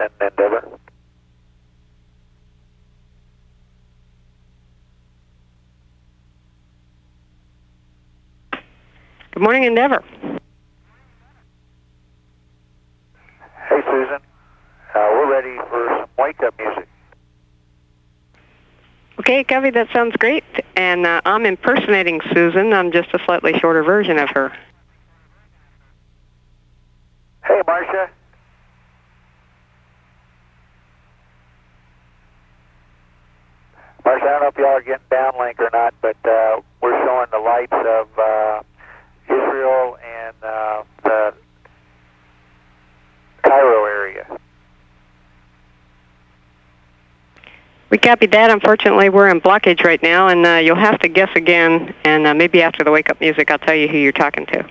and Endeavour. Good morning, Endeavour. Hey, Susan. We're ready for some wake-up music. Okay, Covey, that sounds great. And I'm impersonating Susan. I'm just a slightly shorter version of her. Hey, Marcia. Marcia, I don't know if y'all are getting downlink or not, but we're showing the lights of Israel and the Cairo area. We copied that. Unfortunately, we're in blockage right now, and you'll have to guess again, and maybe after the wake-up music, I'll tell you who you're talking to.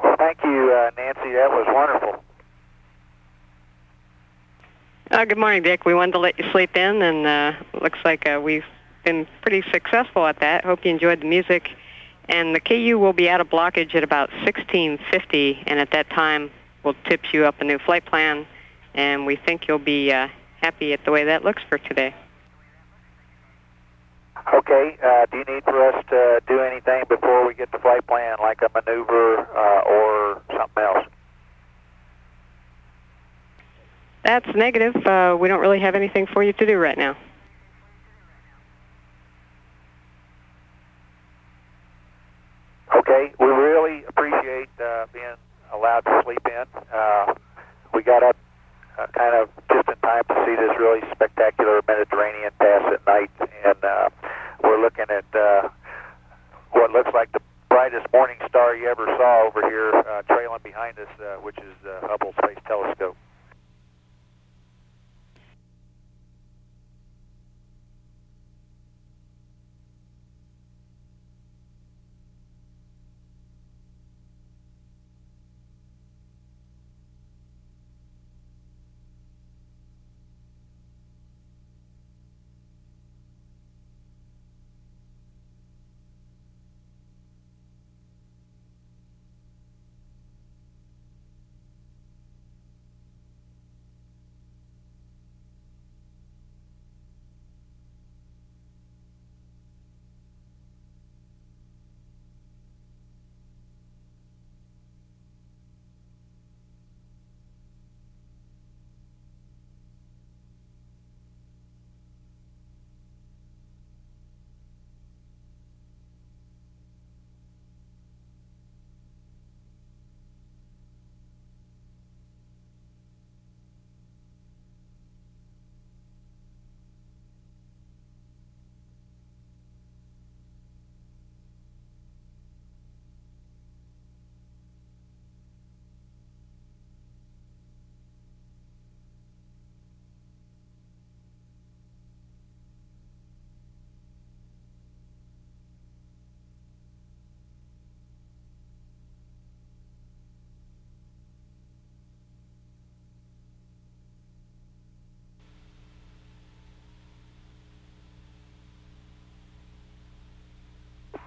Well, thank you, Nancy. That was wonderful. Good morning, Dick. We wanted to let you sleep in, and looks like we've been pretty successful at that. Hope you enjoyed the music. And the KU will be out of blockage at about 1650, and at that time, we'll tip you up a new flight plan, and we think you'll be happy at the way that looks for today. Okay, do you need for us to do anything before we get the flight plan, like a maneuver or something else? That's negative. We don't really have anything for you to do right now. Okay, we really appreciate being allowed to sleep in. We got up kind of just in time to see this really spectacular Mediterranean pass at night, and we're looking at what looks like the brightest morning star you ever saw over here trailing behind us, which is the Hubble Space Telescope.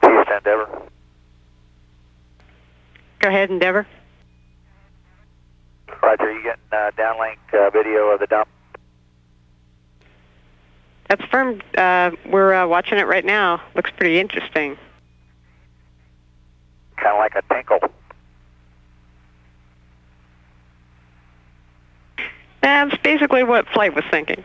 Houston, Endeavour. Go ahead, Endeavour. Roger, you getting downlink video of the dump? That's firm. We're watching it right now. Looks pretty interesting. Kind of like a tinkle. That's basically what Flight was thinking.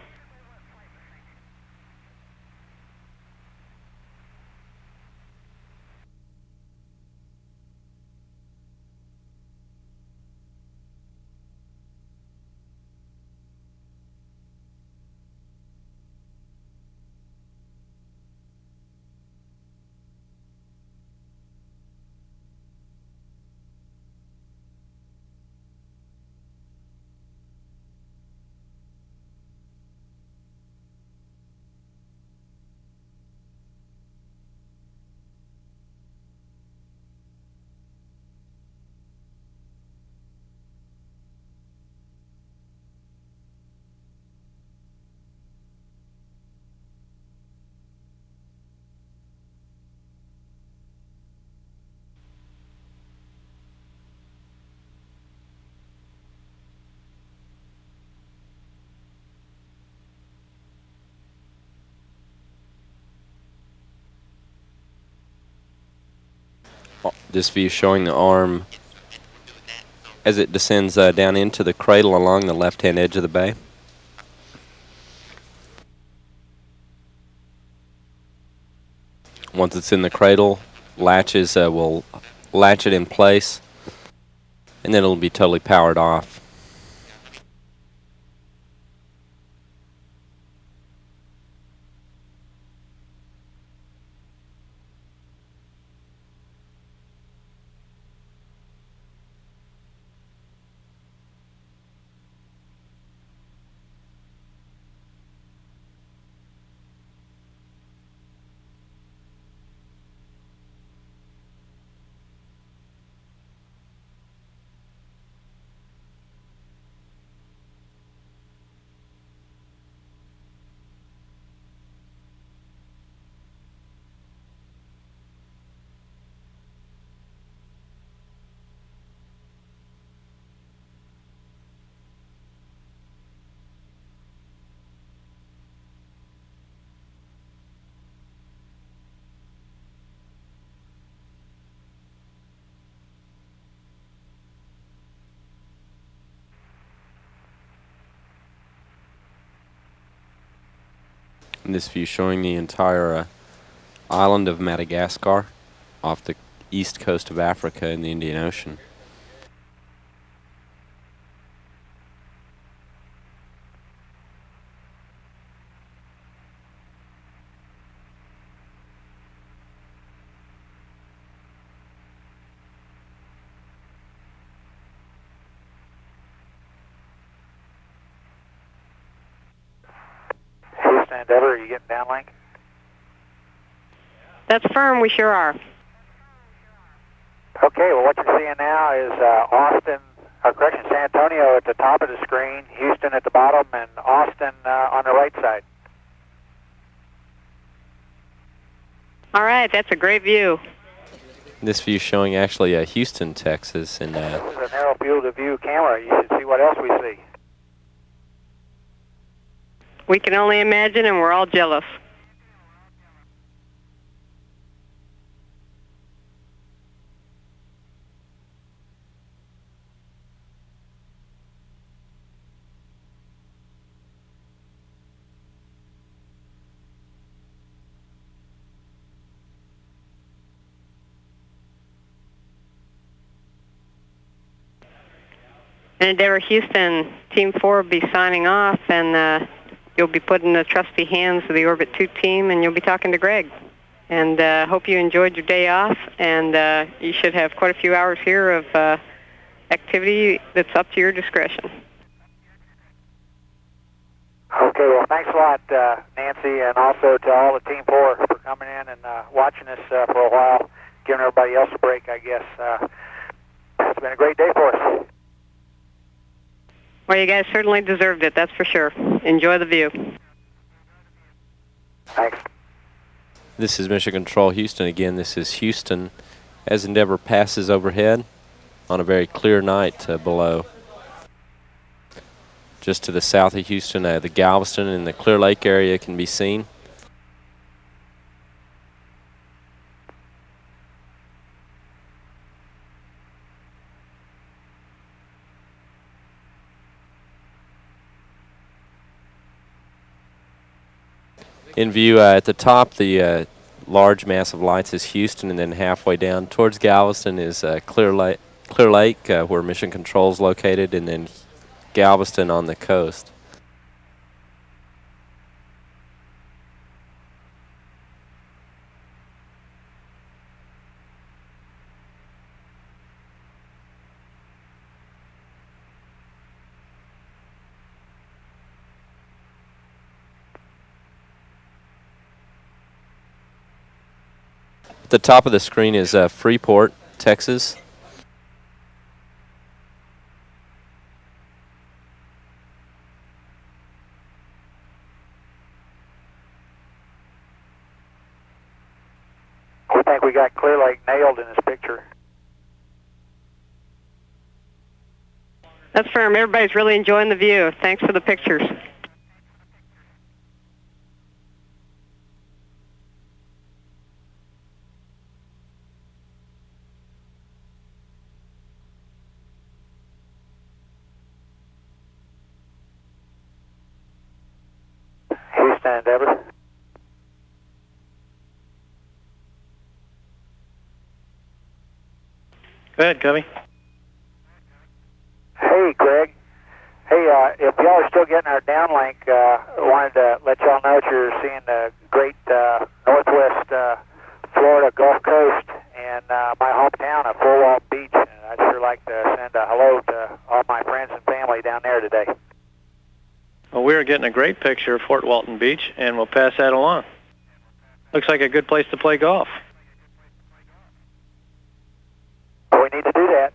This view showing the arm as it descends down into the cradle along the left-hand edge of the bay. Once it's in the cradle, latches will latch it in place, and then it'll be totally powered off. In this view showing the entire island of Madagascar off the east coast of Africa in the Indian Ocean. Houston, Endeavour, are you getting downlink? That's firm, we sure are. Okay, well what you're seeing now is San Antonio at the top of the screen, Houston at the bottom, and Austin on the right side. All right, that's a great view. This view showing actually Houston, Texas. And this is a narrow field of view camera. You should see what else we see. We can only imagine, and we're all jealous. And Endeavour Houston, Team 4 will be signing off, and you'll be put in the trusty hands of the Orbit 2 team, and you'll be talking to Greg. And hope you enjoyed your day off, and you should have quite a few hours here of activity that's up to your discretion. Okay, well, thanks a lot, Nancy, and also to all the Team 4 for coming in and watching us for a while, giving everybody else a break, I guess. It's been a great day for us. Well, you guys certainly deserved it, that's for sure. Enjoy the view. Thanks. this is Mission Control Houston again. This is Houston as Endeavour passes overhead on a very clear night below. Just to the south of Houston, the Galveston and the Clear Lake area can be seen. In view at the top, the large mass of lights is Houston, and then halfway down towards Galveston is Clear Lake, where Mission Control is located, and then Galveston on the coast. At the top of the screen is Freeport, Texas. We think we got Clear Lake nailed in this picture. That's firm. Everybody's really enjoying the view. Thanks for the pictures. Houston, Endeavour. Go ahead, Covey. Hey, Greg. Hey, if y'all are still getting our downlink, I wanted to let y'all know that you're seeing the great northwest Florida Gulf Coast and my hometown of Fort Walton Beach. And I'd sure like to send a hello to all my friends and family down there today. Well, we're getting a great picture of Fort Walton Beach, and we'll pass that along. Looks like a good place to play golf. We need to do that.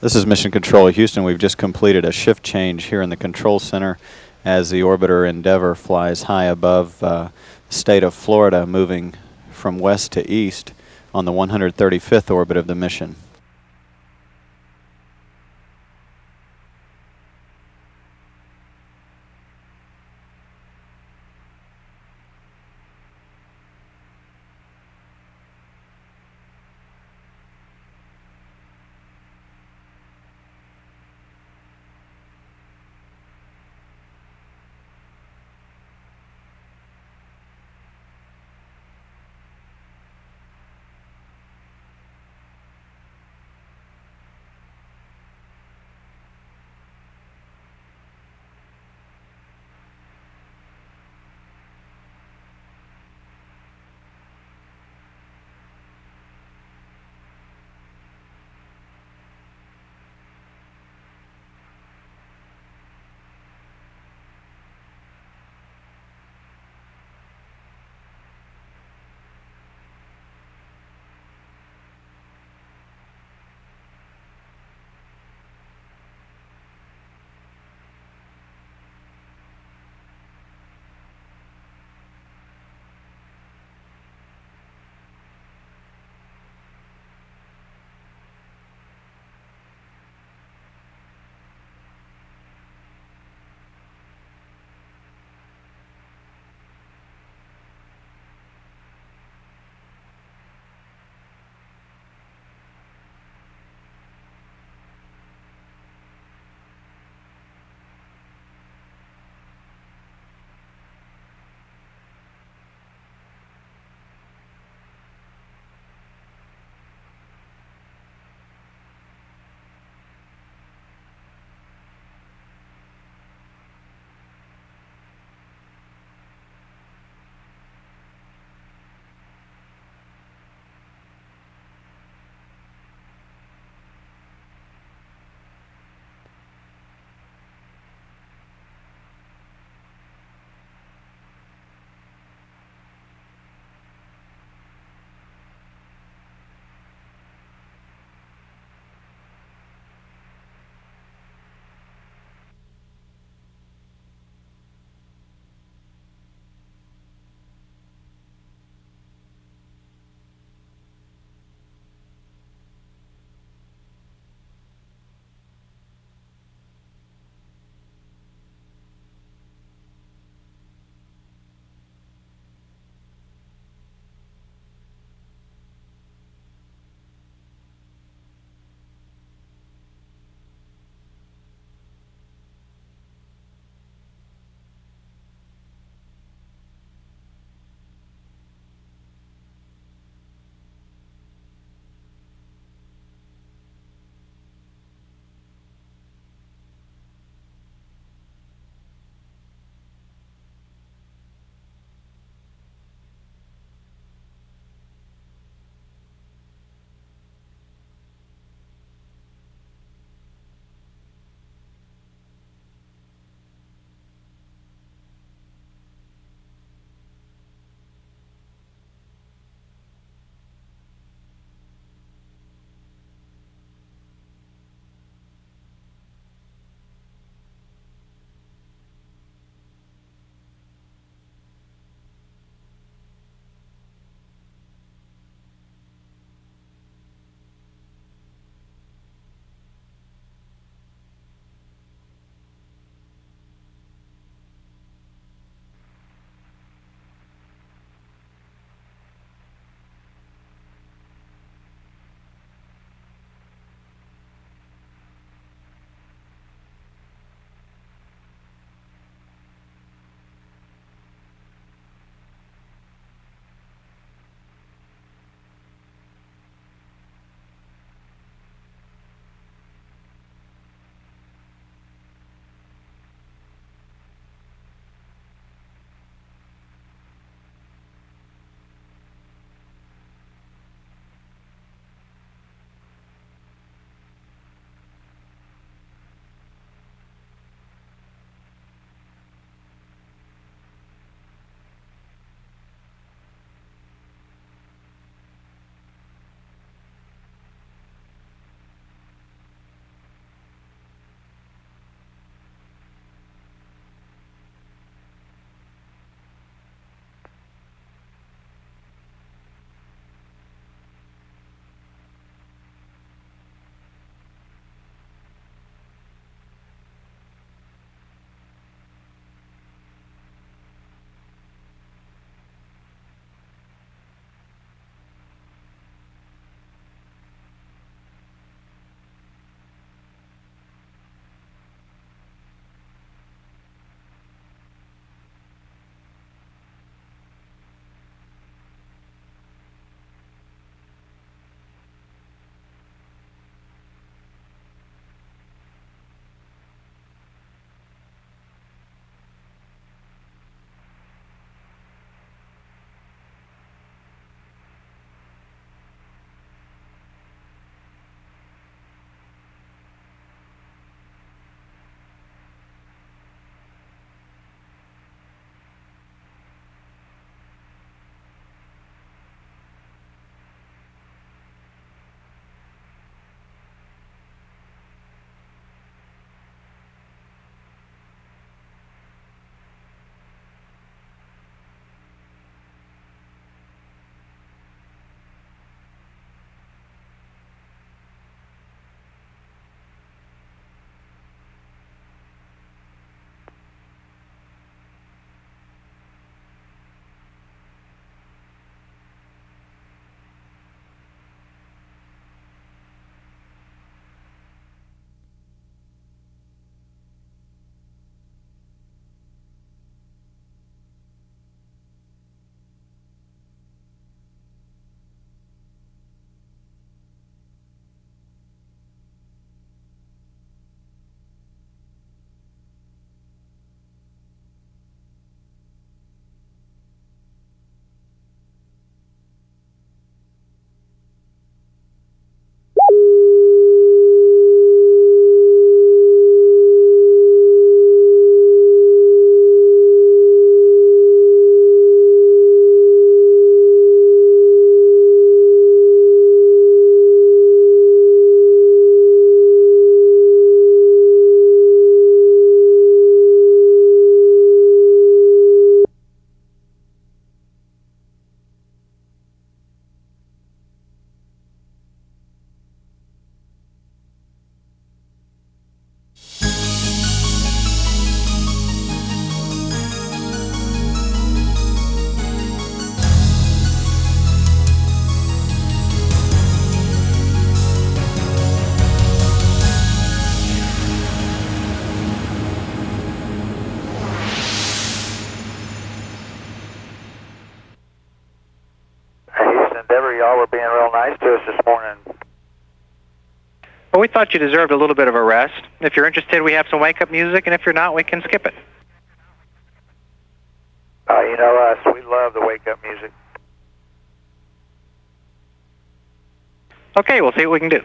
This is Mission Control Houston. We've just completed a shift change here in the control center, as the orbiter Endeavour flies high above the state of Florida, moving from west to east on the 135th orbit of the mission. nice to us this morning. Well, we thought you deserved a little bit of a rest. If you're interested, we have some wake-up music, and if you're not, we can skip it. You know us, we love the wake-up music. Okay, we'll see what we can do.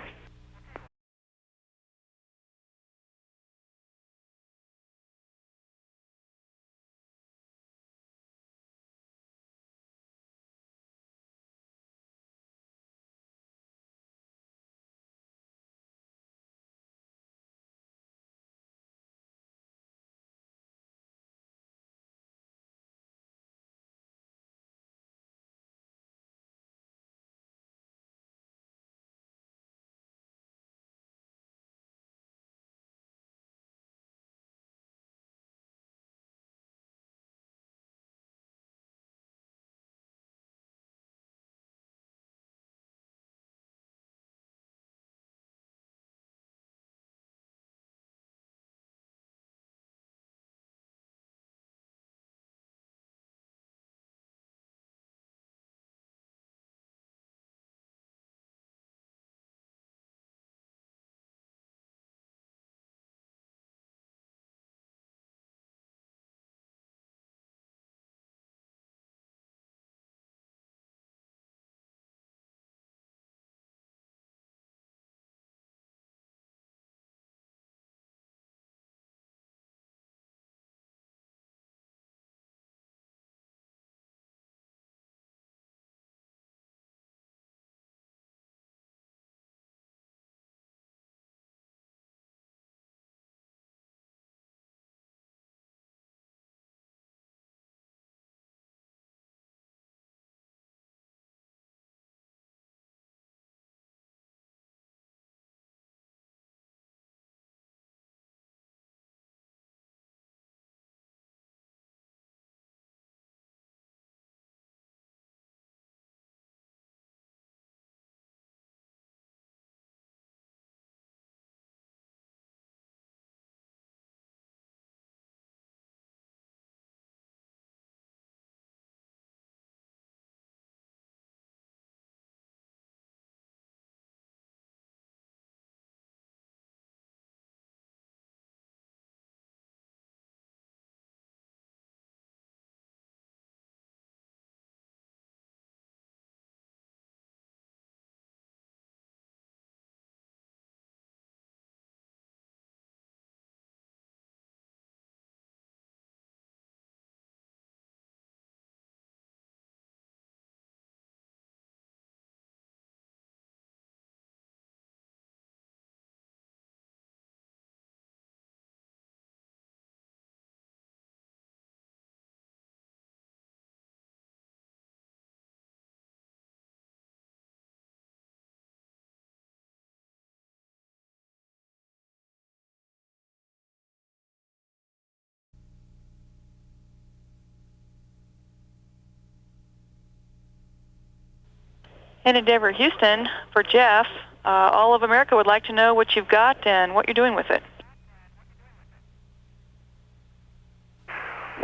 In Endeavour Houston, for Jeff, all of America would like to know what you've got and what you're doing with it.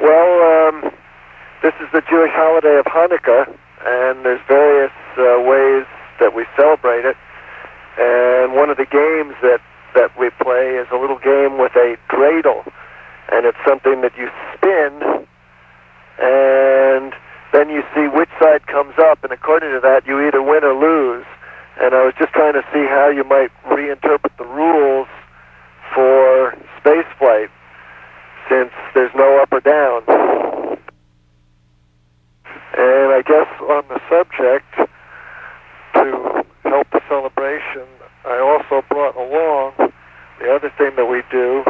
Well, this is the Jewish holiday of Hanukkah, and there's various ways that we celebrate it. And one of the games that we play is a little game with a dreidel, and it's something that you spin, and then you see which side comes up, and according to that, you either win or lose. And I was just trying to see how you might reinterpret the rules for spaceflight, since there's no up or down. And I guess on the subject, to help the celebration, I also brought along the other thing that we do.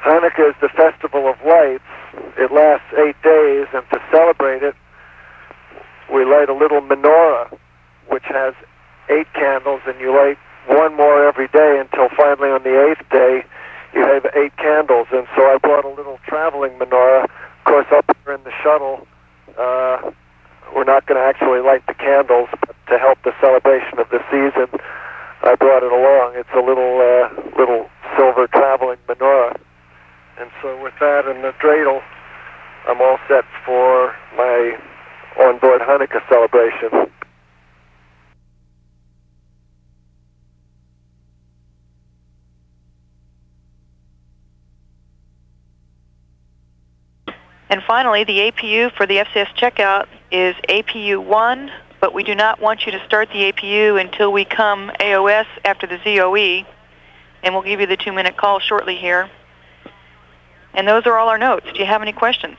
Hanukkah is the festival of lights. It lasts 8 days, and to celebrate it, we light a little menorah, which has 8 candles, and you light one more every day until finally on the 8th day, you have 8 candles. And so I brought a little traveling menorah. Of course, up here in the shuttle, little silver traveling menorah. And so with that and the dreidel, I'm all set for my onboard Hanukkah celebration. And finally, the APU for the FCS checkout is APU 1, but we do not want you to start the APU until we come AOS after the ZOE, and we'll give you the 2-minute call shortly here. And those are all our notes. Do you have any questions?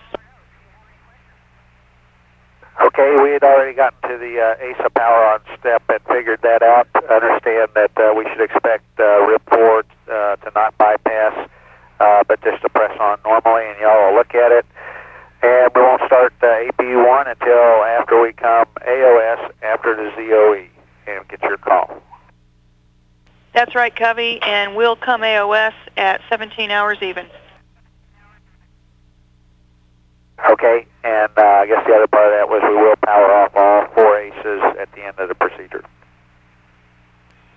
Okay, we had already gotten to the ASA power on step and figured that out. Understand that we should expect rip forward to not bypass, but just to press on normally, and y'all will look at it. And we won't start APU 1 until after we come AOS after the ZOE and get your call. That's right, Covey, and we'll come AOS at 17 hours even. Okay, and I guess the other part of that was we will power off all 4 ACEs at the end of the procedure.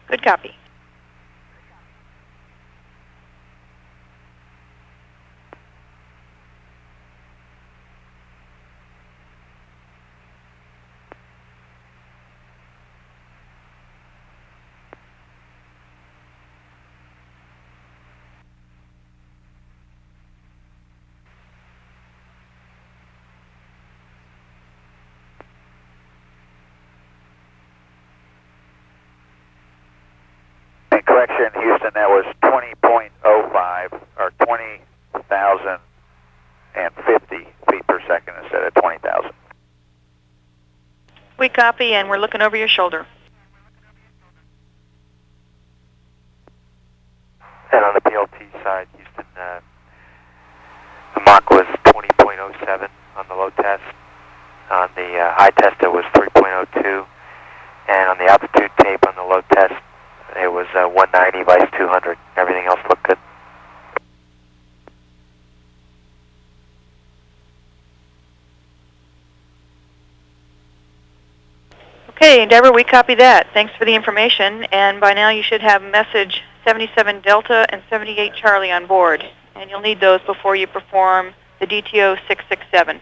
Good copy. Correction, Houston, that was 20.05 or 20,050 feet per second instead of 20,000. We copy, and we're looking over your shoulder. And on the PLT side, Houston, the Mach was 20.07 on the low test. On the high test, it was 3.02. And on the altitude tape on the low test, it was 190 vice 200. Everything else looked good. Okay, Endeavour, we copy that. Thanks for the information. And by now you should have message 77 Delta and 78 Charlie on board. And you'll need those before you perform the DTO 667.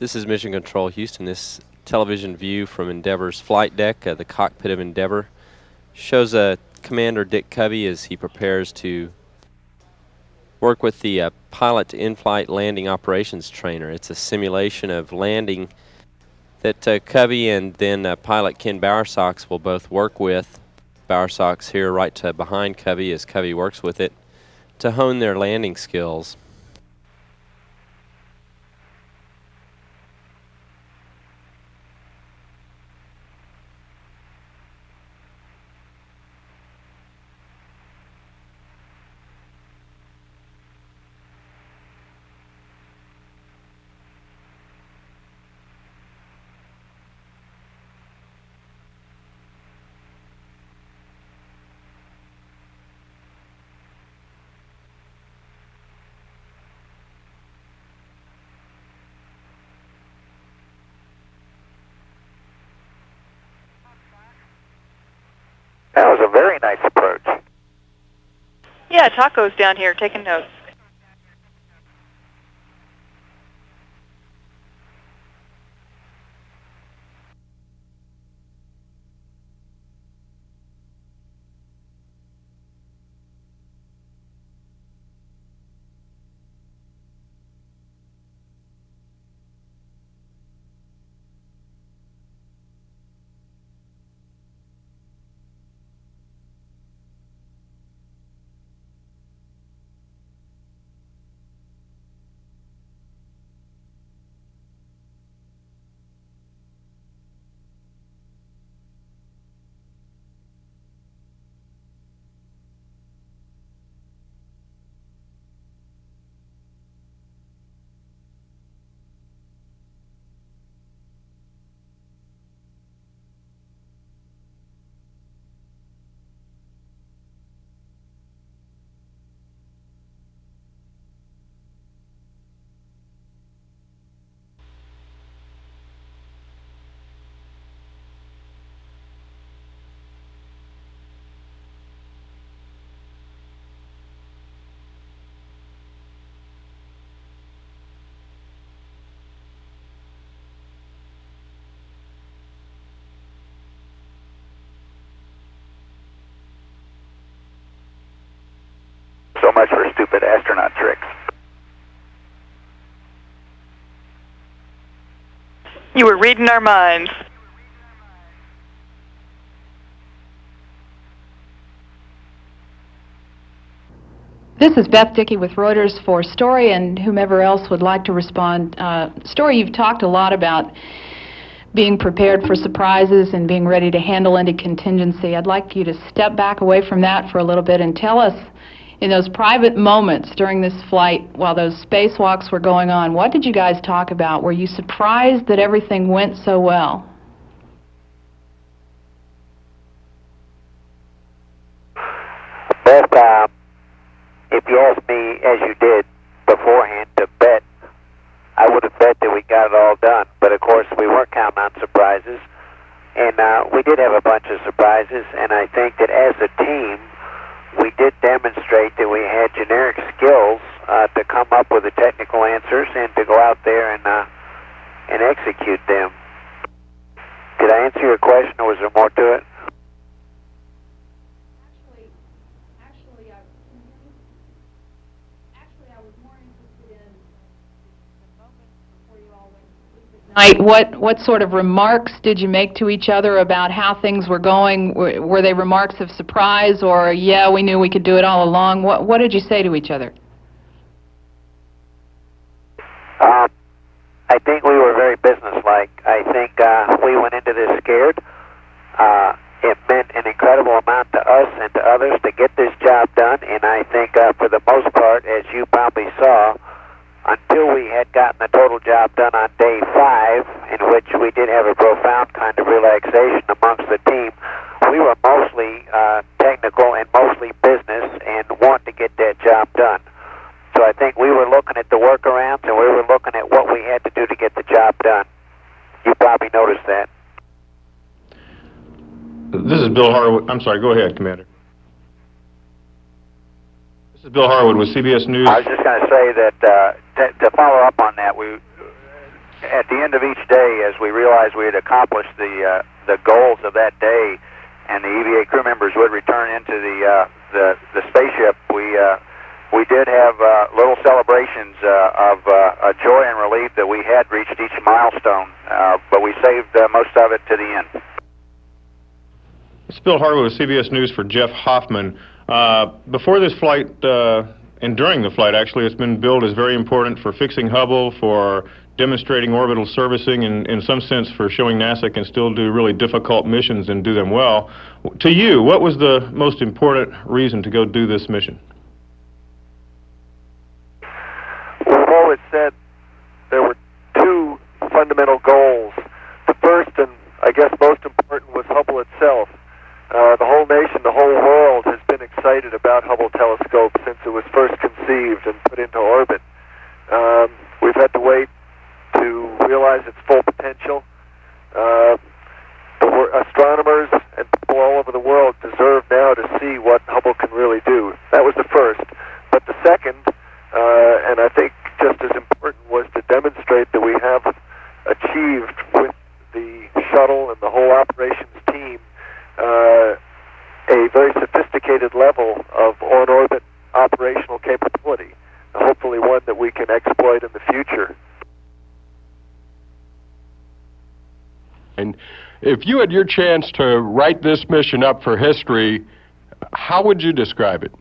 This is Mission Control Houston. This television view from Endeavour's flight deck, the cockpit of Endeavour, shows Commander Dick Covey as he prepares to work with the pilot in-flight landing operations trainer. It's a simulation of landing that Covey and then pilot Ken Bowersox will both work with. Bowersox here right behind Covey as Covey works with it to hone their landing skills. That was a very nice approach. Yeah, Taco's down here taking notes. So much for stupid astronaut tricks. You were reading our minds. This is Beth Dickey with Reuters for Story, and whomever else would like to respond. Story, you've talked a lot about being prepared for surprises and being ready to handle any contingency. I'd like you to step back away from that for a little bit and tell us, in those private moments during this flight, while those spacewalks were going on, what did you guys talk about? Were you surprised that everything went so well? Beth, if you asked me, as you did beforehand, to bet, I would have bet that we got it all done. But of course, we weren't counting on surprises, and we did have a bunch of surprises. And I think that as a team, we did demonstrate that we had generic skills to come up with the technical answers and to go out there and execute them. Did I answer your question, or was there more to it? I was more interested in the moment before you all went to sleep at night. What sort of remarks did you make to each other about how things were going? Were they remarks of surprise, or, yeah, we knew we could do it all along? What did you say to each other? I think we were very businesslike. I think we went into this scared. It meant an incredible amount to us and to others to get this job done, and I think for the most part, as you probably saw, until we had gotten the total job done on day 5, in which we did have a profound kind of relaxation amongst the team, we were mostly technical and mostly business and wanted to get that job done. So I think we were looking at the workarounds, and we were looking at what we had to do to get the job done. You probably noticed that. This is Bill Harwood. I'm sorry, go ahead, Commander. This is Bill Harwood with CBS News. I was just going to say that to follow up on that, we at the end of each day, as we realized we had accomplished the goals of that day, and the EVA crew members would return into the spaceship, we did have little celebrations of joy and relief that we had reached each milestone, but we saved most of it to the end. It's Bill Harwood with CBS News for Jeff Hoffman. Before this flight, and during the flight, actually, it's been billed as very important for fixing Hubble, for demonstrating orbital servicing, and in some sense for showing NASA can still do really difficult missions and do them well. To you, what was the most important reason to go do this mission? We've always said there were two fundamental goals. The first, and I guess most important, was Hubble itself. The whole nation, the whole world has been excited about Hubble telescope since it was first conceived and put into orbit. We've had to wait to realize its full potential. Astronomers and people all over the world deserve now to see what Hubble can really do. That was the first. But the second, and I think just as important, was to demonstrate that we have achieved with the shuttle and the whole operations team a very sophisticated level of on-orbit operational capability, hopefully one that we can exploit in the future. And if you had your chance to write this mission up for history, how would you describe it?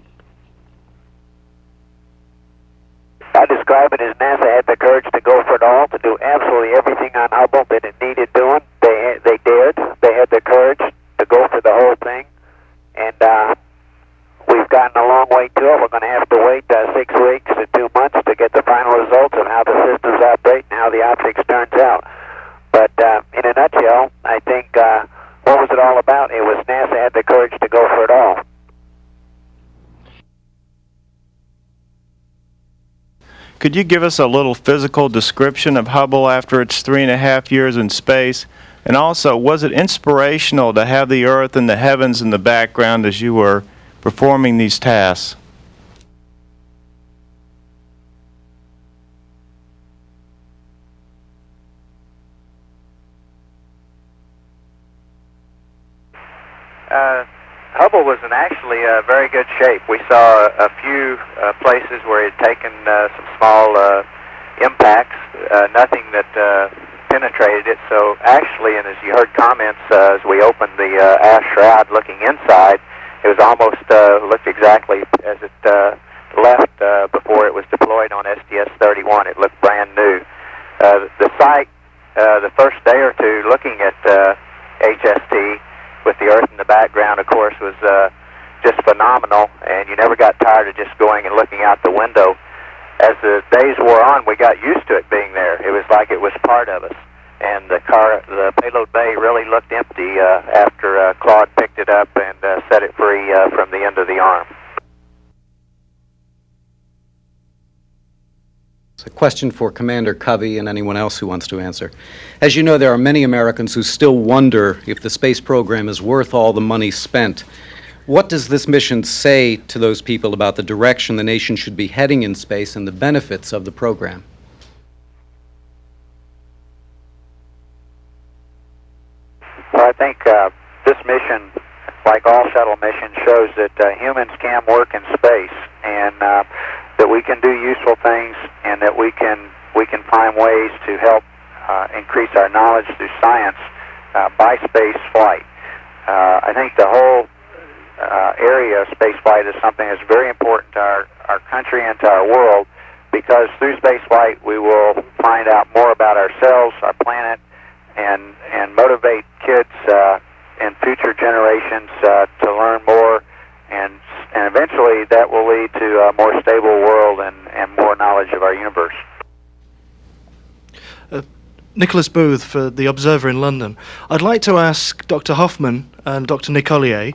I describe it as NASA had the courage to go for it all, to do absolutely everything on Hubble that it needed doing. They dared. They had the courage to go for the whole thing. And we've gotten a long way to it. We're going to have to wait 6 weeks to 2 months to get the final results of how the systems operate and how the optics turns out. But in a nutshell, I think what was it all about? It was NASA had the courage to go for it all. Could you give us a little physical description of Hubble after its 3.5 years in space? And also, was it inspirational to have the Earth and the heavens in the background as you were performing these tasks? Hubble was in actually very good shape. We saw a few places where it had taken some small impacts, nothing that penetrated it. So actually, and as you heard comments as we opened the aft shroud looking inside, it was almost looked exactly as it left before it was deployed on STS-61. It looked brand new. The site, the first day or two looking at HST with the Earth in the background, of course, was just phenomenal, and you never got tired of just going and looking out the window. As the days wore on, we got used to it being there. It was like it was part of us, and the payload bay really looked empty after Claude picked it up and set it free from the end of the arm. It's a question for Commander Covey and anyone else who wants to answer. As you know, there are many Americans who still wonder if the space program is worth all the money spent. What does this mission say to those people about the direction the nation should be heading in space and the benefits of the program? Well, I think this mission, like all shuttle missions, shows that humans can work in space, and that we can do useful things, and that we can find ways to help increase our knowledge through science by space flight. I think the whole area of space flight is something that's very important to our country and to our world, because through space flight we will find out more about ourselves, our planet, and motivate kids and future generations to learn more, and eventually that will lead to a more stable world and more knowledge of our universe. Nicholas Booth for The Observer in London. I'd like to ask Dr. Hoffman and Dr. Nicollier,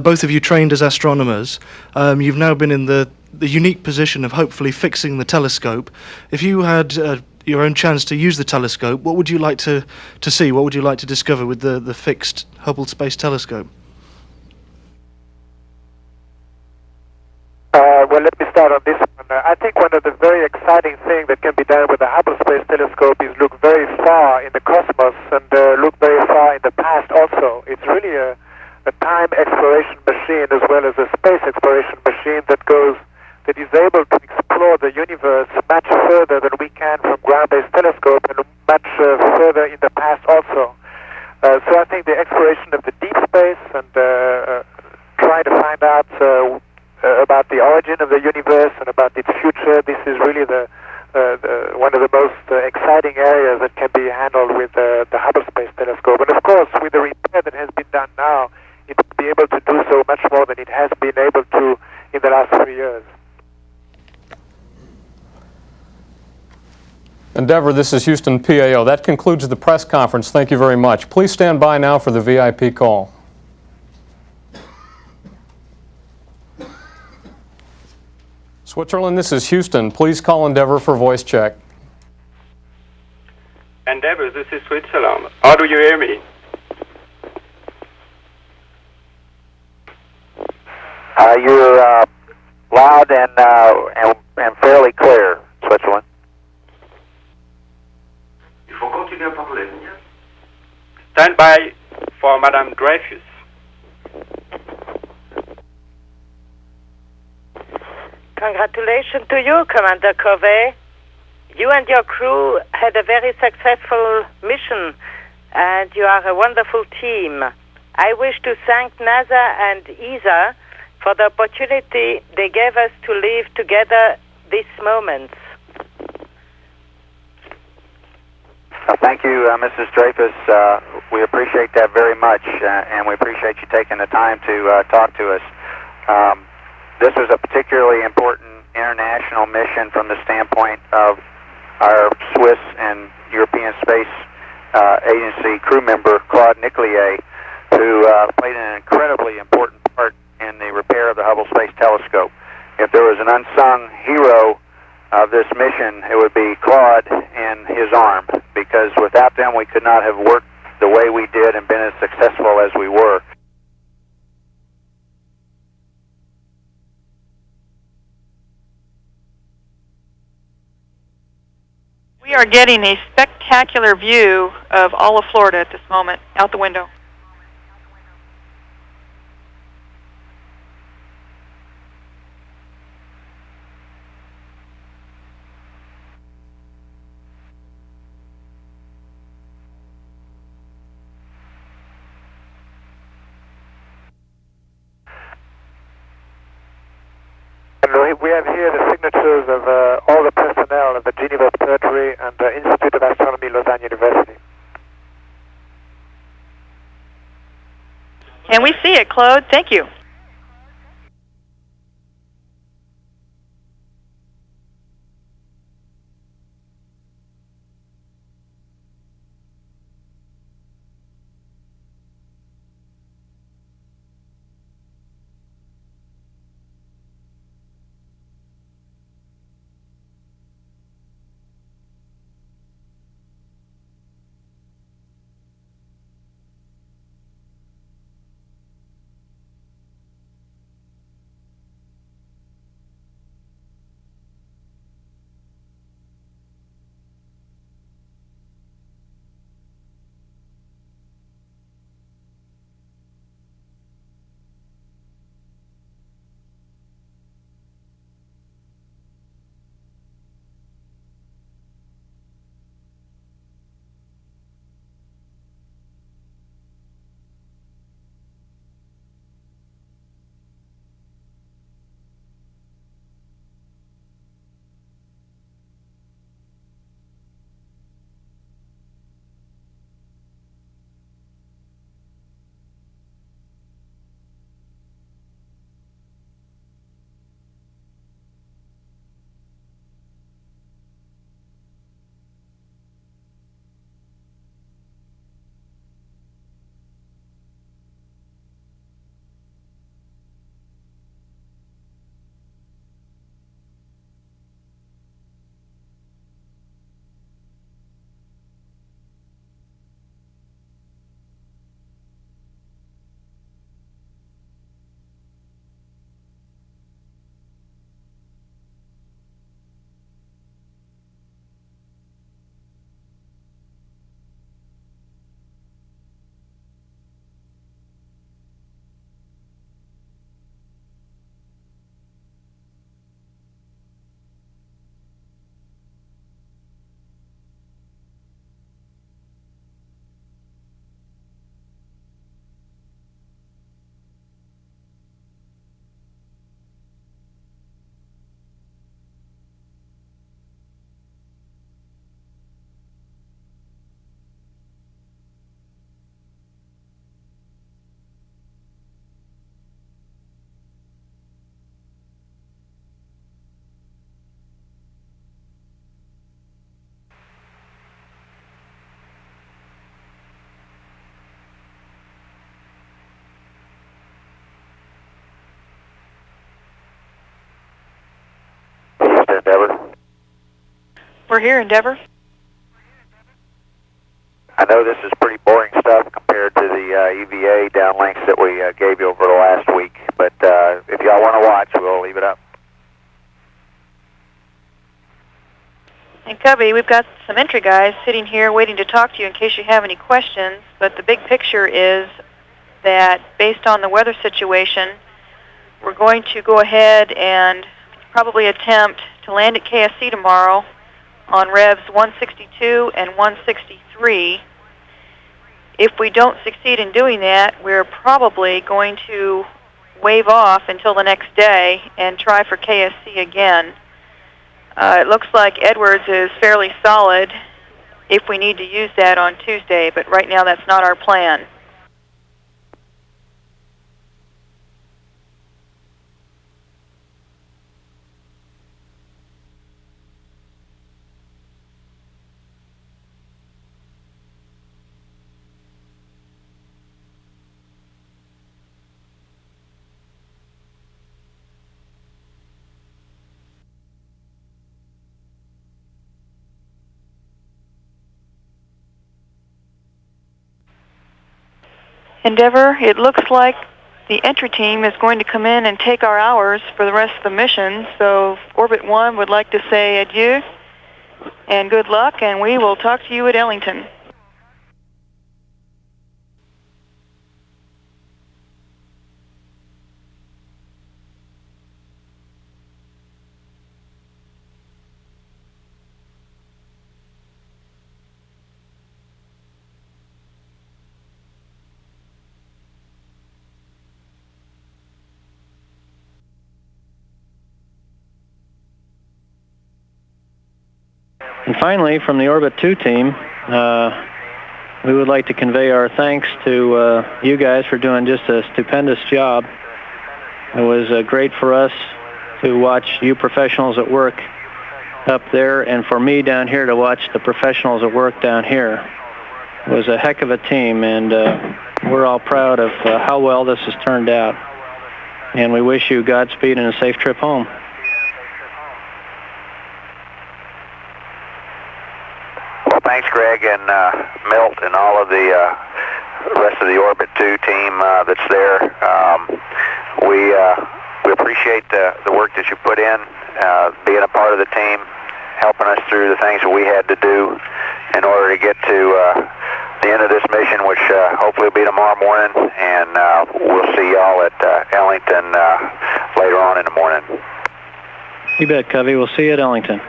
both of you trained as astronomers. You've now been in the unique position of hopefully fixing the telescope. If you had your own chance to use the telescope, what would you like to see? What would you like to discover with the fixed Hubble Space Telescope? Well, let me start on this one. I think one of the very exciting things that can be done with the Hubble Space Telescope is look very far in the cosmos and look very far in the past also. It's really a time exploration machine as well as a space exploration machine that is able to explore the universe much further than we can from ground-based telescope, and much further in the past also. So I think the exploration of the deep space and trying to find out about the origin of the universe and about its future, this is really one of the most exciting areas that can be handled with the Hubble Space Telescope. And of course, with the repair that has been done now, it will be able to do so much more than it has been able to in the last 3 years. Endeavour, this is Houston PAO. That concludes the press conference. Thank you very much. Please stand by now for the VIP call. Switzerland, this is Houston. Please call Endeavour for voice check. Endeavour, this is Switzerland. How do you hear me? You're loud and fairly clear, Switzerland. Il faut continuer à parler. Stand by for Madame Dreyfus. Congratulations to you, Commander Covey. You and your crew had a very successful mission, and you are a wonderful team. I wish to thank NASA and ESA for the opportunity they gave us to live together these moments. Thank you, Mrs. Dreyfus. We appreciate that very much, and we appreciate you taking the time to talk to us. This was a particularly important international mission from the standpoint of our Swiss and European Space Agency crew member, Claude Nicollier, who played an incredibly important part in the repair of the Hubble Space Telescope. If there was an unsung hero of this mission, it would be Claude and his arm, because without them we could not have worked the way we did and been as successful as we were. We are getting a spectacular view of all of Florida at this moment, out the window. And we have here the signatures of all the personnel of the Geneva Observatory and the Institute of Astronomy, Lausanne University. And we see it, Claude. Thank you. Endeavour. We're here, Endeavour. I know this is pretty boring stuff compared to the EVA downlinks that we gave you over the last week, but if y'all want to watch, we'll leave it up. And Covey, we've got some entry guys sitting here waiting to talk to you in case you have any questions, but the big picture is that based on the weather situation, we're going to go ahead and probably attempt to land at KSC tomorrow on revs 162 and 163. If we don't succeed in doing that, we're probably going to wave off until the next day and try for KSC again. It looks like Edwards is fairly solid if we need to use that on Tuesday, but right now that's not our plan. Endeavour, it looks like the entry team is going to come in and take our hours for the rest of the mission, so Orbit 1 would like to say adieu and good luck, and we will talk to you at Ellington. And finally, from the Orbit 2 team, we would like to convey our thanks to you guys for doing just a stupendous job. It was great for us to watch you professionals at work up there, and for me down here to watch the professionals at work down here. It was a heck of a team, and we're all proud of how well this has turned out. And we wish you Godspeed and a safe trip home. Well, thanks, Greg, and Milt, and all of the rest of the Orbit 2 team that's there. We appreciate the work that you put in, being a part of the team, helping us through the things that we had to do in order to get to the end of this mission, which hopefully will be tomorrow morning, and we'll see y'all at Ellington later on in the morning. You bet, Covey. We'll see you at Ellington.